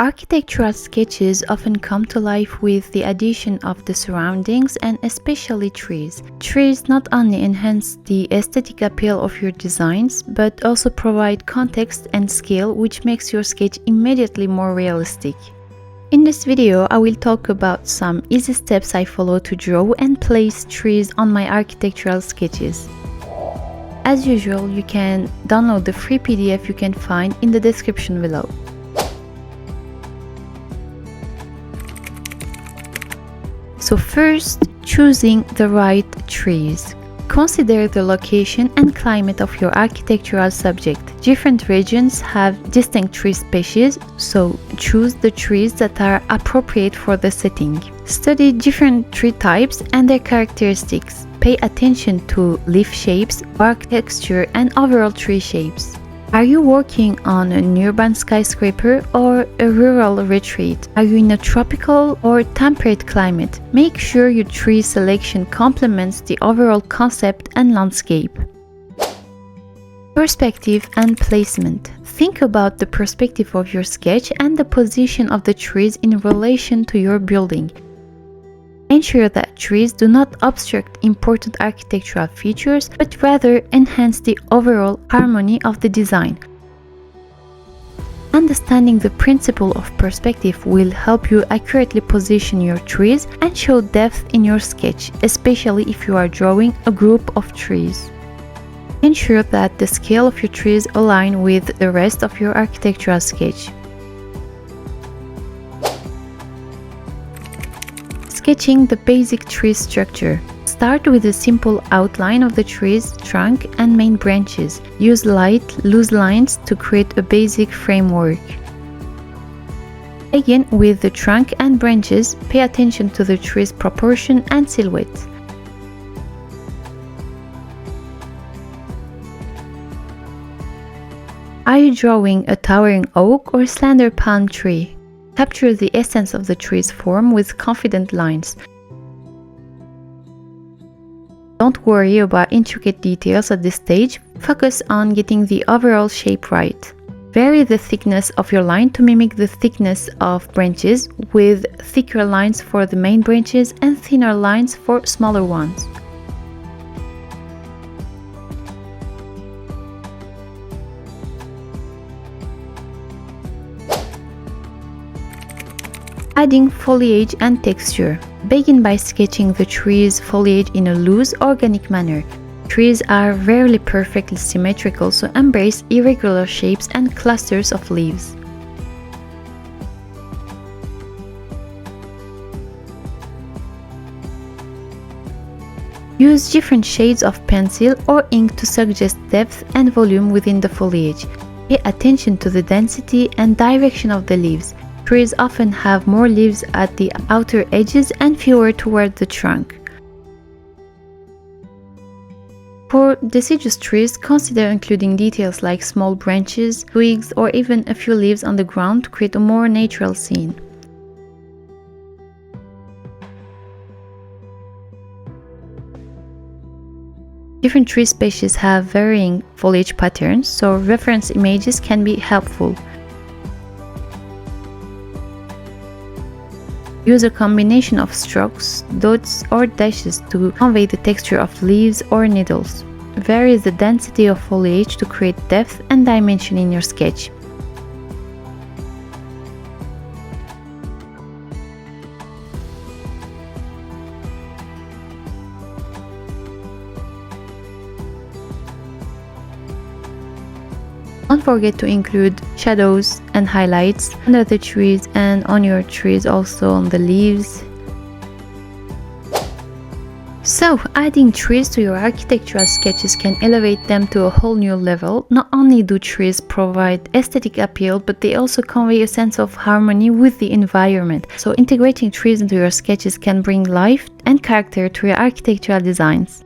Architectural sketches often come to life with the addition of the surroundings and especially trees. Trees not only enhance the aesthetic appeal of your designs, but also provide context and scale, which makes your sketch immediately more realistic. In this video, I will talk about some easy steps I follow to draw and place trees on my architectural sketches. As usual, you can download the free PDF you can find in the description below. So first, choosing the right trees. Consider the location and climate of your architectural subject. Different regions have distinct tree species, so choose the trees that are appropriate for the setting. Study different tree types and their characteristics. Pay attention to leaf shapes, bark texture, and overall tree shapes. Are you working on an urban skyscraper or a rural retreat? Are you in a tropical or temperate climate? Make sure your tree selection complements the overall concept and landscape. Perspective and placement. Think about the perspective of your sketch and the position of the trees in relation to your building. Ensure that trees do not obstruct important architectural features, but rather enhance the overall harmony of the design. Understanding the principle of perspective will help you accurately position your trees and show depth in your sketch, especially if you are drawing a group of trees. Ensure that the scale of your trees align with the rest of your architectural sketch. Sketching the basic tree structure. Start with a simple outline of the tree's trunk and main branches. Use light, loose lines to create a basic framework. Again, with the trunk and branches, pay attention to the tree's proportion and silhouette. Are you drawing a towering oak or slender palm tree? Capture the essence of the tree's form with confident lines. Don't worry about intricate details at this stage, focus on getting the overall shape right. Vary the thickness of your line to mimic the thickness of branches, with thicker lines for the main branches and thinner lines for smaller ones. Adding foliage and texture. Begin by sketching the tree's foliage in a loose, organic manner. Trees are rarely perfectly symmetrical, so embrace irregular shapes and clusters of leaves. Use different shades of pencil or ink to suggest depth and volume within the foliage. Pay attention to the density and direction of the leaves. Trees often have more leaves at the outer edges and fewer toward the trunk. For deciduous trees, consider including details like small branches, twigs, or even a few leaves on the ground to create a more natural scene. Different tree species have varying foliage patterns, so reference images can be helpful. Use a combination of strokes, dots, or dashes to convey the texture of leaves or needles. Vary the density of foliage to create depth and dimension in your sketch. Don't forget to include shadows and highlights under the trees and on your trees, also on the leaves. So, adding trees to your architectural sketches can elevate them to a whole new level. Not only do trees provide aesthetic appeal, but they also convey a sense of harmony with the environment. So, integrating trees into your sketches can bring life and character to your architectural designs.